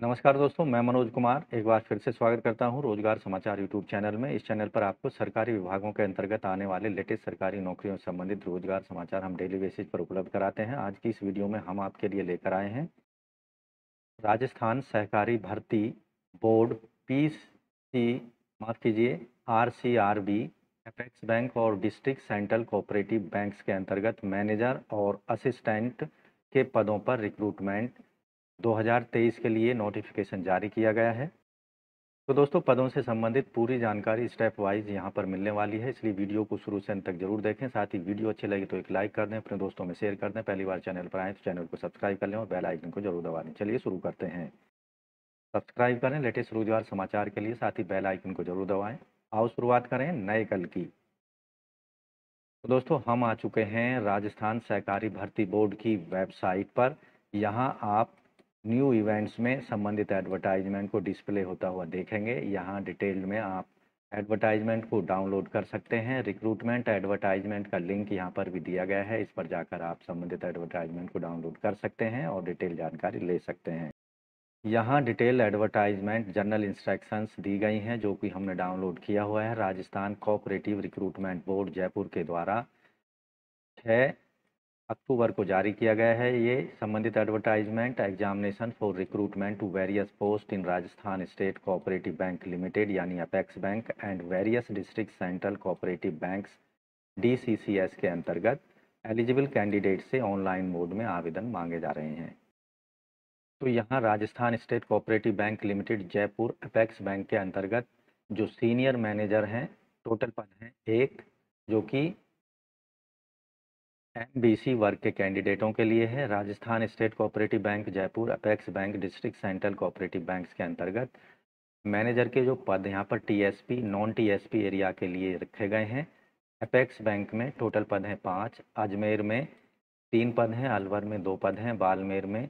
नमस्कार दोस्तों, मैं मनोज कुमार एक बार फिर से स्वागत करता हूं रोजगार समाचार यूट्यूब चैनल में। इस चैनल पर आपको सरकारी विभागों के अंतर्गत आने वाले लेटेस्ट सरकारी नौकरियों से संबंधित रोजगार समाचार हम डेली बेसिस पर उपलब्ध कराते हैं। आज की इस वीडियो में हम आपके लिए लेकर आए हैं राजस्थान सहकारी भर्ती बोर्ड पीसी माफ कीजिए आरसीआरबी, अपेक्स बैंक और डिस्ट्रिक्ट सेंट्रल कोऑपरेटिव बैंक्स के अंतर्गत मैनेजर और असिस्टेंट के पदों पर रिक्रूटमेंट 2023 के लिए नोटिफिकेशन जारी किया गया है। तो दोस्तों, पदों से संबंधित पूरी जानकारी स्टेप वाइज यहाँ पर मिलने वाली है, इसलिए वीडियो को शुरू से अंत तक जरूर देखें। साथ ही वीडियो अच्छी लगी तो एक लाइक कर दें, अपने दोस्तों में शेयर कर दें। पहली बार चैनल पर आए तो चैनल को सब्सक्राइब कर लें और बेल आइकन को जरूर दबा दें। चलिए शुरू करते हैं। सब्सक्राइब करें लेटेस्ट रोजगार समाचार के लिए, साथ ही बेल आइकन को जरूर दबाएं। आओ शुरुआत करें नए कल की। तो दोस्तों, हम आ चुके हैं राजस्थान सहकारी भर्ती बोर्ड की वेबसाइट पर। यहाँ आप न्यू इवेंट्स में संबंधित एडवर्टाइजमेंट को डिस्प्ले होता हुआ देखेंगे। यहाँ डिटेल में आप एडवर्टाइजमेंट को डाउनलोड कर सकते हैं। रिक्रूटमेंट एडवर्टाइजमेंट का लिंक यहाँ पर भी दिया गया है, इस पर जाकर आप संबंधित एडवर्टाइजमेंट को डाउनलोड कर सकते हैं और डिटेल जानकारी ले सकते हैं। यहाँ डिटेल एडवर्टाइजमेंट जनरल इंस्ट्रक्शंस दी गई हैं जो कि हमने डाउनलोड किया हुआ है। Rajasthan cooperative recruitment board Jaipur के द्वारा 6 अक्टूबर को जारी किया गया है। ये संबंधित advertisement examination for recruitment to various post in Rajasthan state cooperative bank limited यानी apex bank and various district central cooperative banks DCCS के अंतर्गत एलिजिबल कैंडिडेट से ऑनलाइन मोड में आवेदन मांगे जा रहे हैं। तो यहाँ Rajasthan state cooperative bank limited Jaipur apex bank के अंतर्गत जो सीनियर मैनेजर हैं, टोटल पद हैं 1, जो कि एमबीसी वर्ग के कैंडिडेटों के लिए है। Rajasthan state cooperative bank Jaipur apex bank district central cooperative banks के अंतर्गत मैनेजर के जो पद यहाँ पर टीएसपी नॉन टीएसपी एरिया के लिए रखे गए हैं। अपेक्स बैंक में टोटल पद हैं 5, अजमेर में 3 पद हैं, अलवर में 2 पद हैं, बाड़मेर में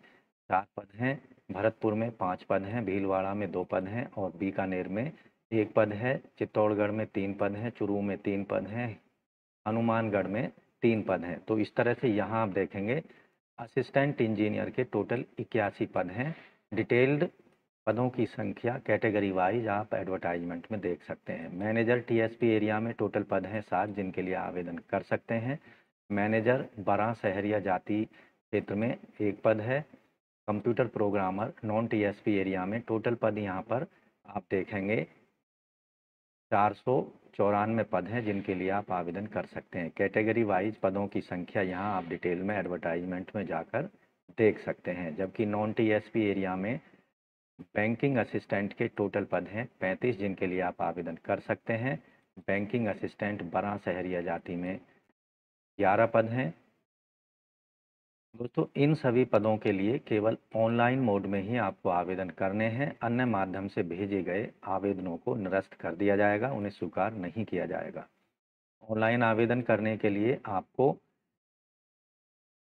4 पद हैं, भरतपुर में 5 पद हैं, भीलवाड़ा में 2 पद हैं और बीकानेर में 1 पद है। चित्तौड़गढ़ में 3 पद हैं, चूरू में 3 पद हैं, हनुमानगढ़ में 3 पद हैं। तो इस तरह से यहाँ आप देखेंगे असिस्टेंट इंजीनियर के टोटल 81 पद हैं। डिटेल्ड पदों की संख्या कैटेगरी वाइज आप एडवर्टाइजमेंट में देख सकते हैं। मैनेजर टीएसपी एरिया में टोटल पद हैं 7 जिनके लिए आवेदन कर सकते हैं। मैनेजर बराह सहरिया जाति क्षेत्र में 1 पद है। Computer programmer non TSP area में टोटल पद यहाँ पर आप देखेंगे 494 पद हैं जिनके लिए आप आवेदन कर सकते हैं। कैटेगरी वाइज पदों की संख्या यहाँ आप डिटेल में एडवर्टाइजमेंट में जाकर देख सकते हैं। जबकि नॉन टीएसपी एरिया में बैंकिंग असिस्टेंट के टोटल पद हैं 35 जिनके लिए आप आवेदन कर सकते हैं। बैंकिंग असिस्टेंट बराह सहरिया जाति में 11 पद हैं। दोस्तों, इन सभी पदों के लिए केवल ऑनलाइन मोड में ही आपको आवेदन करने हैं। अन्य माध्यम से भेजे गए आवेदनों को निरस्त कर दिया जाएगा, उन्हें स्वीकार नहीं किया जाएगा। ऑनलाइन आवेदन करने के लिए आपको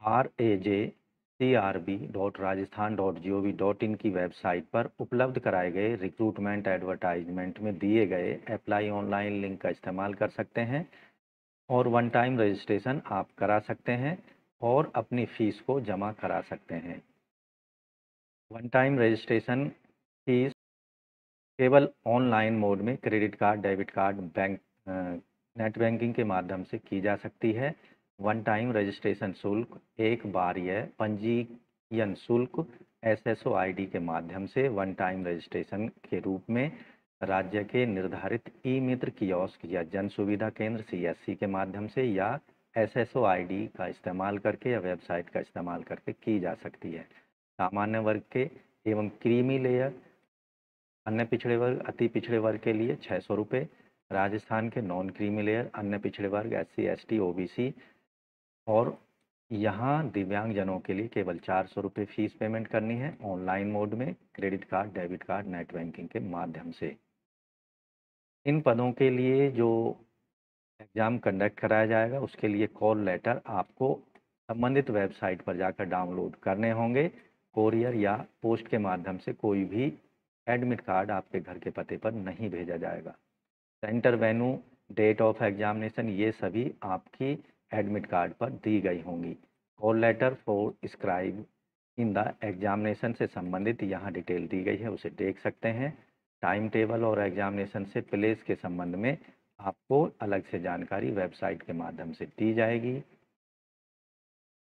rajcrb.rajasthan.gov.in की वेबसाइट पर उपलब्ध कराए गए रिक्रूटमेंट एडवर्टाइजमेंट में दिए गए अप्लाई ऑनलाइन लिंक का इस्तेमाल कर सकते हैं और वन टाइम रजिस्ट्रेशन आप करा सकते हैं और अपनी फ़ीस को जमा करा सकते हैं। वन टाइम रजिस्ट्रेशन फीस केवल ऑनलाइन मोड में credit card, debit card, bank net banking के माध्यम से की जा सकती है। वन टाइम रजिस्ट्रेशन शुल्क एक बार यह पंजीयन शुल्क एसएसओ आईडी के माध्यम से वन टाइम रजिस्ट्रेशन के रूप में राज्य के निर्धारित ई मित्र कियोस्क या जन सुविधा केंद्र सीएससी के माध्यम से या एसएसओ आईडी का इस्तेमाल करके या वेबसाइट का इस्तेमाल करके की जा सकती है। सामान्य वर्ग के एवं क्रीमी लेयर अन्य पिछड़े वर्ग अति पिछड़े वर्ग के लिए 600 रुपये। राजस्थान के नॉन क्रीमी लेयर अन्य पिछड़े वर्ग एससी एसटी ओबीसी और यहाँ दिव्यांगजनों के लिए केवल 400 रुपये फीस पेमेंट करनी है ऑनलाइन मोड में credit card, debit card, net banking के माध्यम से। इन पदों के लिए जो एग्ज़ाम कंडक्ट कराया जाएगा उसके लिए कॉल लेटर आपको संबंधित वेबसाइट पर जाकर डाउनलोड करने होंगे। कोरियर या पोस्ट के माध्यम से कोई भी एडमिट कार्ड आपके घर के पते पर नहीं भेजा जाएगा। Centre venue, date of examination ये सभी आपकी एडमिट कार्ड पर दी गई होंगी। Call letter for scribe in the examination से संबंधित यहाँ डिटेल दी गई है, उसे देख सकते हैं। टाइम टेबल और एग्जामिनेशन से प्लेस के संबंध में आपको अलग से जानकारी वेबसाइट के माध्यम से दी जाएगी।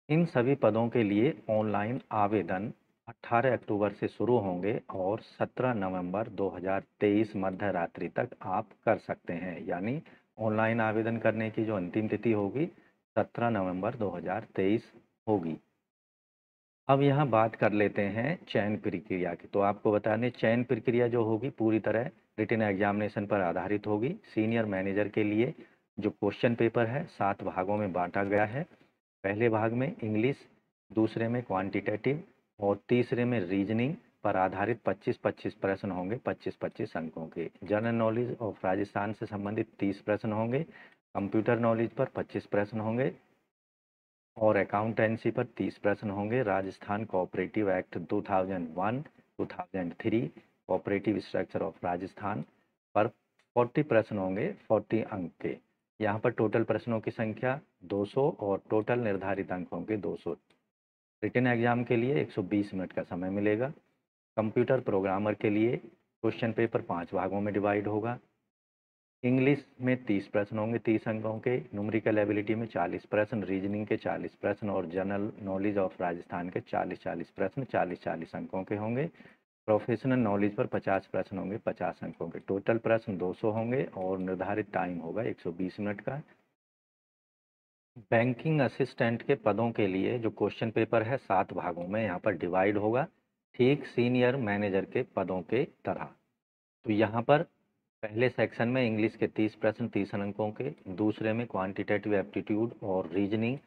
इन सभी पदों के लिए ऑनलाइन आवेदन 18 अक्टूबर से शुरू होंगे और 17 नवंबर 2023 मध्य रात्रि तक आप कर सकते हैं। यानी ऑनलाइन आवेदन करने की जो अंतिम तिथि होगी 17 नवंबर 2023 होगी। अब यहाँ बात कर लेते हैं चयन प्रक्रिया की। तो आपको बता दें, चयन प्रक्रिया जो होगी पूरी तरह रिटन एग्जामिनेशन पर आधारित होगी। सीनियर मैनेजर के लिए जो क्वेश्चन पेपर है 7 भागों में बांटा गया है। पहले भाग में इंग्लिश, दूसरे में क्वांटिटेटिव और तीसरे में रीजनिंग पर आधारित 25-25 प्रश्न होंगे, 25-25 अंकों के। जनरल नॉलेज ऑफ राजस्थान से संबंधित 30 प्रश्न होंगे। कंप्यूटर नॉलेज पर 25 प्रश्न होंगे और अकाउंटेंसी पर 30 प्रश्न होंगे। Rajasthan cooperative act 2001, 2003, cooperative structure of Rajasthan पर 40 प्रश्न होंगे, 40 अंक के। यहाँ पर टोटल प्रश्नों की संख्या 200 और टोटल निर्धारित अंक होंगे 200। रिटन एग्जाम के लिए 120 मिनट का समय मिलेगा। कंप्यूटर प्रोग्रामर के लिए क्वेश्चन पेपर 5 भागों में डिवाइड होगा। इंग्लिश में 30 प्रश्न होंगे, 30 अंकों के। न्यूमेरिकल एबिलिटी में 40 प्रश्न, रीजनिंग के 40 प्रश्न और जनरल नॉलेज ऑफ राजस्थान के 40-40 प्रश्न 40-40 अंकों के होंगे। प्रोफेशनल नॉलेज पर 50 प्रश्न होंगे, 50 अंकों के। टोटल प्रश्न 200 होंगे और निर्धारित टाइम होगा 120 मिनट का। बैंकिंग असिस्टेंट के पदों के लिए जो क्वेश्चन पेपर है 7 भागों में यहाँ पर डिवाइड होगा, ठीक सीनियर मैनेजर के पदों के तरह। तो यहाँ पर पहले सेक्शन में इंग्लिश के 30 प्रश्न 30 अंकों के, दूसरे में क्वांटिटेटिव एप्टीट्यूड और रीजनिंग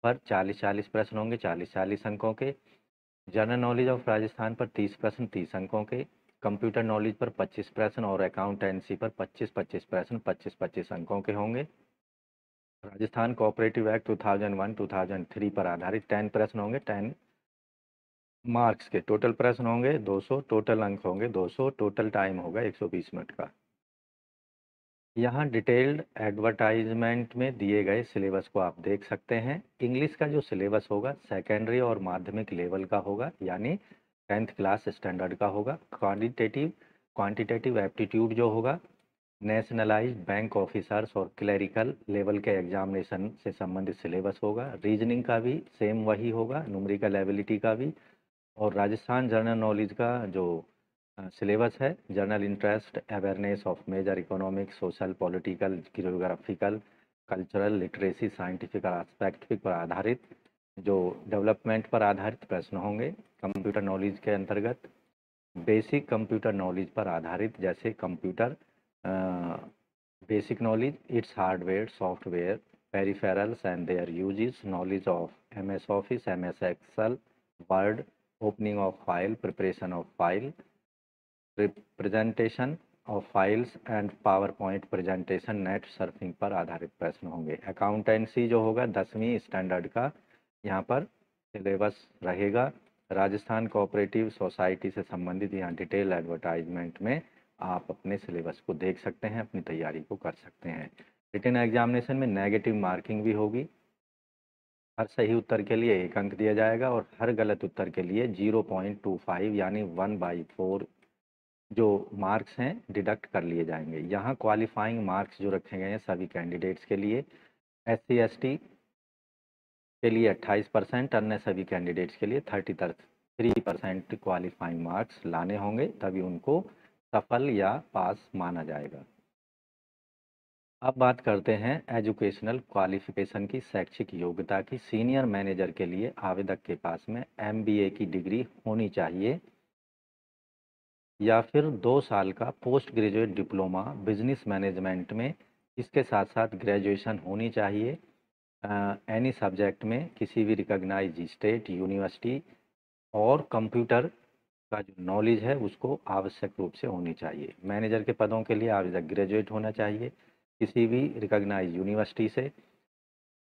पर 40-40 प्रश्न होंगे, 40-40 अंकों के। जनरल नॉलेज ऑफ राजस्थान पर 30 प्रश्न 30 अंकों के। कंप्यूटर नॉलेज पर 25 प्रश्न और अकाउंटेंसी पर 25-25 प्रश्न 25-25 अंकों के होंगे। राजस्थान कोऑपरेटिव एक्ट 2001, 2003 पर आधारित 10 प्रश्न होंगे, 10 मार्क्स के। टोटल प्रश्न होंगे 200, टोटल अंक होंगे 200, टोटल टाइम होगा 120 मिनट का। यहाँ डिटेल्ड एडवर्टाइजमेंट में दिए गए सिलेबस को आप देख सकते हैं। इंग्लिश का जो सिलेबस होगा सेकेंडरी और माध्यमिक लेवल का होगा, यानी 10th क्लास स्टैंडर्ड का होगा। क्वांटिटेटिव एप्टीट्यूड जो होगा नेशनलाइज्ड बैंक ऑफिसर्स और क्लरिकल लेवल के एग्जामिनेशन से संबंधित सिलेबस होगा। रीजनिंग का भी सेम वही होगा, न्यूमेरिकल एबिलिटी का भी। और राजस्थान जनरल नॉलेज का जो सिलेबस है general interest awareness of major economic, social, political, geographical, cultural, literacy, scientific aspect पर आधारित जो डेवलपमेंट पर आधारित प्रश्न होंगे। कंप्यूटर नॉलेज के अंतर्गत बेसिक कंप्यूटर नॉलेज पर आधारित, जैसे computer basic knowledge, its hardware, software, peripherals and their uses, knowledge of MS office, MS Excel, word, opening of file, preparation of file, presentation of files and power point presentation, net surfing पर आधारित प्रश्न होंगे। Accountancy जो होगा 10वीं standard का यहाँ पर सिलेबस रहेगा। राजस्थान कोऑपरेटिव सोसाइटी से संबंधित यहाँ डिटेल एडवर्टाइजमेंट में आप अपने सिलेबस को देख सकते हैं, अपनी तैयारी को कर सकते हैं। रिटन एग्जामिनेशन में नेगेटिव मार्किंग भी होगी। हर सही उत्तर के लिए 1 अंक दिया जाएगा और हर गलत उत्तर के लिए 0.25 यानी 1/4 जो मार्क्स हैं डिडक्ट कर लिए जाएंगे। यहाँ क्वालिफाइंग मार्क्स जो रखे गए हैं सभी कैंडिडेट्स के लिए, SC/ST के लिए 28%, अन्य सभी कैंडिडेट्स के लिए 33% क्वालिफाइंग मार्क्स लाने होंगे, तभी उनको सफल या पास माना जाएगा। अब बात करते हैं एजुकेशनल क्वालिफिकेशन की, शैक्षिक योग्यता की। सीनियर मैनेजर के लिए आवेदक के पास में MBA की डिग्री होनी चाहिए या फिर 2 साल का post graduate diploma business management में, इसके साथ साथ ग्रेजुएशन होनी चाहिए एनी सब्जेक्ट में किसी भी रिकॉग्नाइज्ड स्टेट यूनिवर्सिटी, और कंप्यूटर का जो नॉलेज है उसको आवश्यक रूप से होनी चाहिए। मैनेजर के पदों के लिए आवेदक ग्रेजुएट होना चाहिए किसी भी रिकॉग्नाइज्ड यूनिवर्सिटी से।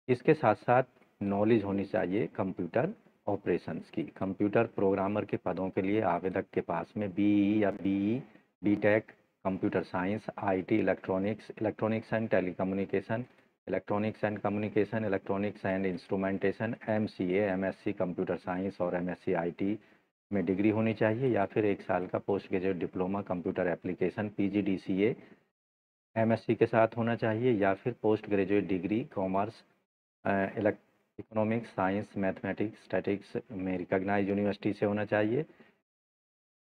इसके साथ साथ नॉलेज होनी चाहिए कंप्यूटर ऑपरेशंस की। कंप्यूटर प्रोग्रामर के पदों के लिए आवेदक के पास में BE या BE, BTech, computer science, IT, electronics and telecommunication, electronics and communication, electronics and instrumentation, MCA, MSc computer science और एमएससी आईटी में डिग्री होनी चाहिए, या फिर 1 साल का post graduate diploma computer application PGDCA MSc के साथ होना चाहिए, या फिर post graduate degree commerce, economics, science, mathematics, statics में रिकॉग्नाइज यूनिवर्सिटी से होना चाहिए।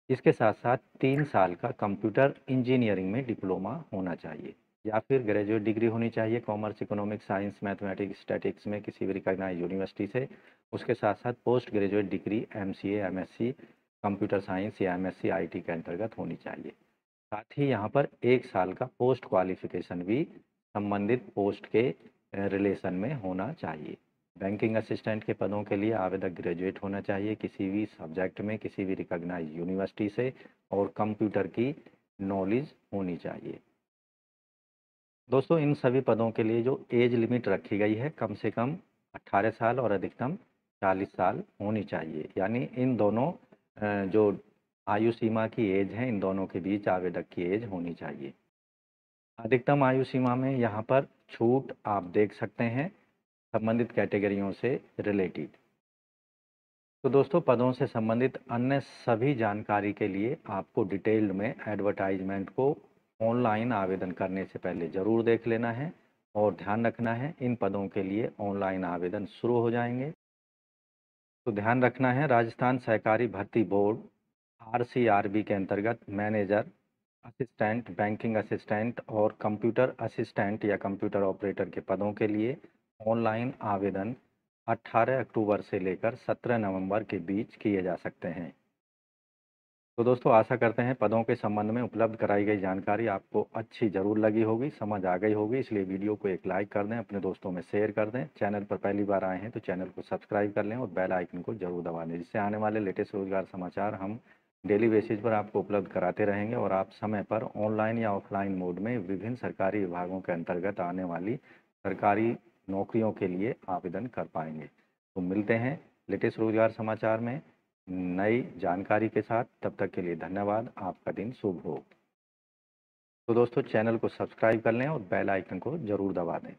इसके साथ साथ 3 साल का कंप्यूटर इंजीनियरिंग में डिप्लोमा होना चाहिए, या फिर ग्रेजुएट डिग्री होनी चाहिए commerce, economics, science, mathematics, statics में किसी भी रिकॉग्नाइज यूनिवर्सिटी से। उसके साथ साथ post graduate degree MCA, MSc computer science या एमएससी आईटी के अंतर्गत होनी चाहिए। साथ ही यहाँ पर 1 साल का पोस्ट क्वालिफिकेशन भी संबंधित पोस्ट के रिलेशन में होना चाहिए। बैंकिंग असिस्टेंट के पदों के लिए आवेदक ग्रेजुएट होना चाहिए किसी भी सब्जेक्ट में, किसी भी रिकॉग्नाइज यूनिवर्सिटी से, और कंप्यूटर की नॉलेज होनी चाहिए। दोस्तों, इन सभी पदों के लिए जो एज लिमिट रखी गई है, कम से कम 18 साल और अधिकतम 40 साल होनी चाहिए। यानी इन दोनों जो आयु सीमा की एज है, इन दोनों के बीच आवेदक की एज होनी चाहिए। अधिकतम आयु सीमा में यहाँ पर छूट आप देख सकते हैं संबंधित कैटेगरियों से रिलेटेड। तो दोस्तों, पदों से संबंधित अन्य सभी जानकारी के लिए आपको डिटेल्ड में एडवर्टाइजमेंट को ऑनलाइन आवेदन करने से पहले ज़रूर देख लेना है, और ध्यान रखना है इन पदों के लिए ऑनलाइन आवेदन शुरू हो जाएंगे। तो ध्यान रखना है, राजस्थान सहकारी भर्ती बोर्ड आरसीआरबी के अंतर्गत मैनेजर, असिस्टेंट, बैंकिंग असिस्टेंट और कंप्यूटर असिस्टेंट या कंप्यूटर ऑपरेटर के पदों के लिए ऑनलाइन आवेदन 18 अक्टूबर से लेकर 17 नवंबर के बीच किए जा सकते हैं। तो दोस्तों, आशा करते हैं पदों के संबंध में उपलब्ध कराई गई जानकारी आपको अच्छी ज़रूर लगी होगी, समझ आ गई होगी। इसलिए वीडियो को एक लाइक कर दें, अपने दोस्तों में शेयर कर दें। चैनल पर पहली बार आए हैं तो चैनल को सब्सक्राइब कर लें और बेल आइकन को जरूर दबा दें, जिससे आने वाले लेटेस्ट रोजगार समाचार हम डेली बेसिस पर आपको उपलब्ध कराते रहेंगे और आप समय पर ऑनलाइन या ऑफलाइन मोड में विभिन्न सरकारी विभागों के अंतर्गत आने वाली सरकारी नौकरियों के लिए आवेदन कर पाएंगे। तो मिलते हैं लेटेस्ट रोजगार समाचार में नई जानकारी के साथ। तब तक के लिए धन्यवाद। आपका दिन शुभ हो। तो दोस्तों, चैनल को सब्सक्राइब कर लें और बेल आइकन को ज़रूर दबा दें।